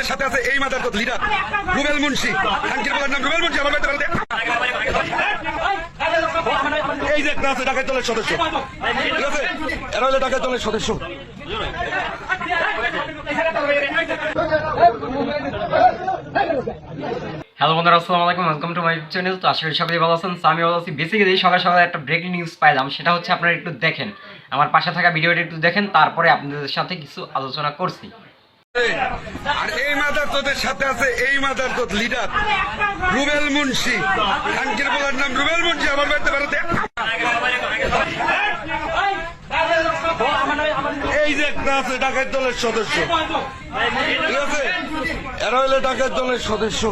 তোদের সাথে আছে এই মাদার তোর লিডার রুবেল মুন্সি, খানকির বলার নাম রুবেল মুন্সি। আমার বাড়িতে বাড়িতে এই যে একটা আছে ডাকাত দলের সদস্য, ঠিক আছে, এরা হলো ডাকাত দলের সদস্য। হ্যালো বন্ধুরা, আসসালামু আলাইকুম, ওয়েলকাম টু মাই চ্যানেল। তো আশা করি সবাই ভালো আছেন। আমি ভালো আছি। বেসিক্যালি সকাল সকাল একটা ব্রেকিং নিউজ পাইলাম, সেটা হচ্ছে আপনারা একটু দেখেন, আমার পাশে থাকা ভিডিওটা একটু দেখেন, তারপরে আপনাদের সাথে কিছু আলোচনা করছি। আর এই মাদার তোদের সাথে আছে এই মাদার তোর লিডার রুবেল মুন্সি, খানকির বলার নাম রুবেল মুন্সি। আমার বাড়িতে বাড়িতে এই যে একটা আছে ডাকাত দলের সদস্য, ঠিক আছে, এরা হলো ডাকাত দলের সদস্য।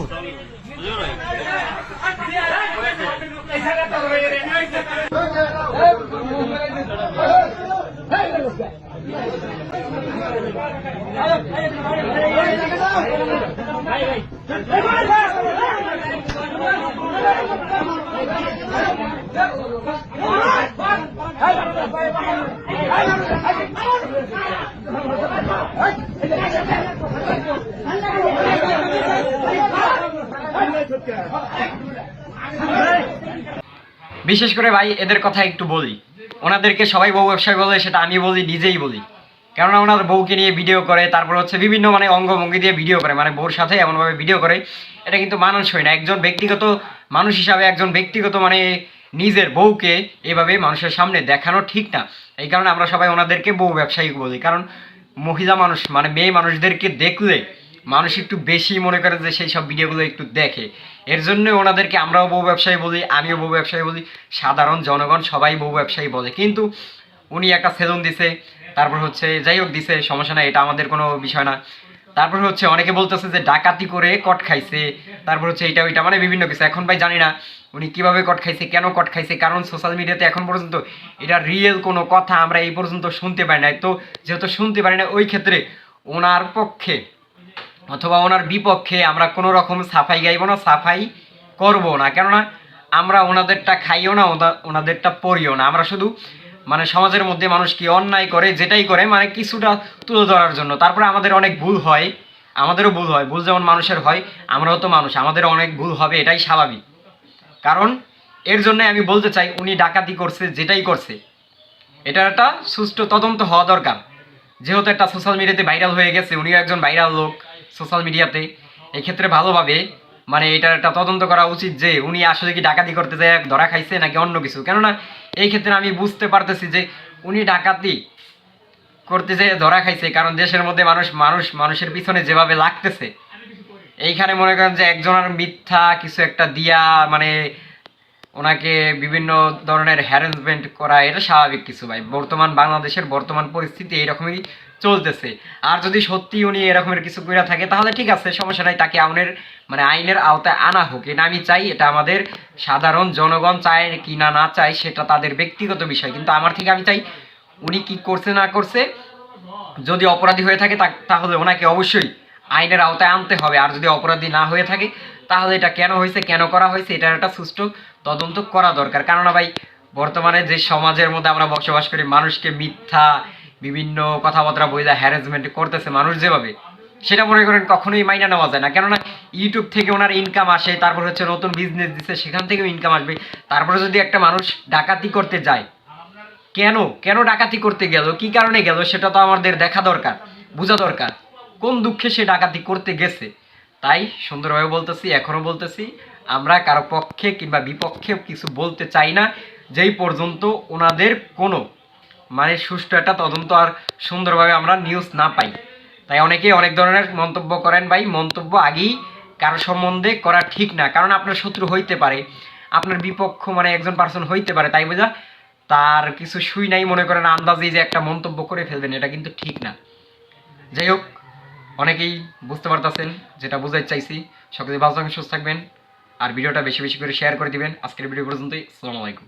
বিশেষ করে ভাই এদের কথা একটু বলি, ওনাদেরকে সবাই বউ ব্যবসায়ী বলে, সেটা আমি বলি, নিজেই বলি। কেননা ওনার বউকে নিয়ে ভিডিও করে, তারপর হচ্ছে বিভিন্ন মানে অঙ্গভঙ্গি দিয়ে ভিডিও করে, মানে বউর সাথে এমনভাবে ভিডিও করে, এটা কিন্তু মানানসই না। একজন ব্যক্তিগত মানুষ হিসাবে একজন ব্যক্তিগত মানে নিজের বউকে এভাবে মানুষের সামনে দেখানো ঠিক না। এই কারণে আমরা সবাই ওনাদেরকে বউ ব্যবসায়ী বলি, কারণ মহিলা মানুষ মানে মেয়ে মানুষদেরকে দেখলে মানুষ একটু বেশি মনে করে যে সেই সব ভিডিওগুলো একটু দেখে। এর জন্য ওনাদেরকে আমরাও বউ ব্যবসায়ী বলি, আমিও বউ ব্যবসায়ী বলি, সাধারণ জনগণ সবাই বউ ব্যবসায়ী বলে। কিন্তু উনি একটা সেলুন দিছে, তারপর হচ্ছে যাই হোক দিছে, সমস্যা নাই, এটা আমাদের কোনো বিষয় না। তারপর হচ্ছে অনেকে বলতেছে যে ডাকাতি করে কট খাইছে, তারপর হচ্ছে এইটা ওইটা মানে বিভিন্ন কিছু। এখন ভাই জানি না উনি কিভাবে কট খাইছে, কেন কট খাইছে, কারণ সোশ্যাল মিডিয়াতে এখন পর্যন্ত এটা রিয়েল কোনো কথা আমরা এই পর্যন্ত শুনতে পারি নাই। তো যেহেতু শুনতে পারি না, ওই ক্ষেত্রে ওনার পক্ষে অথবা ওনার বিপক্ষে আমরা কোনো রকম সাফাই গাইব না, সাফাই করব না। কেননা আমরা ওনাদেরটা খাইও না, ওনাদেরটা পড়িও না। আমরা শুধু মানে সমাজের মধ্যে মানুষ কি অন্যায় করে, যেটাই করে মানে কিছুটা তুলে ধরার জন্য। তারপরে আমাদের অনেক ভুল হয়, আমাদেরও ভুল হয়, ভুল যেমন মানুষের হয়, আমরাও তো মানুষ, আমাদেরও অনেক ভুল হবে, এটাই স্বাভাবিক। কারণ এর জন্য আমি বলতে চাই, উনি ডাকাতি করছে, যেটাই করছে এটার একটা সুষ্ঠু তদন্ত হওয়া দরকার। যেহেতু একটা সোশ্যাল মিডিয়াতে ভাইরাল হয়ে গেছে, উনিও একজন ভাইরাল লোক সোশ্যাল মিডিয়াতে, এক্ষেত্রে ভালোভাবে মানে এটার একটা তদন্ত করা উচিত যে উনি আসলে কি ডাকাতি করতে যায় ধরা খাইছে নাকি অন্য কিছু। কেননা এই ক্ষেত্রে আমি বুঝতে পারতেছি যে উনি ডাকাতি করতে যেয়ে ধরা খাইছে, কারণ দেশের মধ্যে মানুষের পিছনে যেভাবে লাগতেছে, এইখানে মনে করেন যে একজনের মিথ্যা কিছু একটা দিয়া মানে ওনাকে বিভিন্ন ধরনের হ্যারাসমেন্ট করা, এটা স্বাভাবিক কিছু ভাই। বর্তমান বাংলাদেশের বর্তমান পরিস্থিতি এইরকমই চলতেছে। আর যদি সত্যি উনি এরকমের কিছু করে থাকে তাহলে ঠিক আছে, সমস্যা নাই, তাকে আইনের আওতায় আনা হোক। এটা আমি চাই, এটা আমাদের সাধারণ জনগণ চায় কি না না চায় সেটা তাদের ব্যক্তিগত বিষয়। কিন্তু আমার থেকে আমি চাই উনি কি করছে না করছে, যদি অপরাধী হয়ে থাকে তাহলে ওনাকে অবশ্যই আইনের আওতায় আনতে হবে। আর যদি অপরাধী না হয়ে থাকে তাহলে এটা কেন হয়েছে, কেন করা হয়েছে, এটার একটা সুষ্ঠু তদন্ত করা দরকার। কেননা ভাই বর্তমানে যে সমাজের মধ্যে আমরা বসবাস করি, মানুষকে মিথ্যা বিভিন্ন কথাবার্তা বইলা হ্যারাসমেন্ট করতেছে মানুষ যেভাবে, সেটা মনে করেন কখনোই মাইনা নেওয়া যায় না। কেননা ইউটিউব থেকে ওনার ইনকাম আসে, তারপর হচ্ছে নতুন বিজনেস দিচ্ছে, সেখান থেকেও ইনকাম আসবে। তারপরে যদি একটা মানুষ ডাকাতি করতে যায়, কেন ডাকাতি করতে গেল, কি কারণে গেল, সেটা তো আমাদের দেখা দরকার, বোঝা দরকার, কোন দুঃখে সে ডাকাতি করতে গেছে। তাই সুন্দরভাবে বলতেছি, এখনও বলতেছি, আমরা কারো পক্ষে কিংবা বিপক্ষে কিছু বলতে চাই না যেই পর্যন্ত ওনাদের কোনো মানে সুষ্ঠু একটা তদন্ত আর সুন্দরভাবে আমরা নিউজ না পাই। তাই অনেকেই অনেক ধরনের মন্তব্য করেন ভাই, মন্তব্য আগেই কারো সম্বন্ধে করা ঠিক না। কারণ আপনার শত্রু হইতে পারে, আপনার বিপক্ষ মানে একজন পার্সন হইতে পারে, তাই বোঝা তার কিছু সুই নাই মনে করেন আন্দাজেই যে একটা মন্তব্য করে ফেলবেন, এটা কিন্তু ঠিক না। যাই হোক, অনেকেই বুঝতে পারতেছেন যেটা বুঝাইতে চাইছি। সকলে ভালো থাকবেন, সুস্থ থাকবেন, আর ভিডিওটা বেশি বেশি করে শেয়ার করে দিবেন। আজকের ভিডিও পর্যন্তই। আসসালামু আলাইকুম।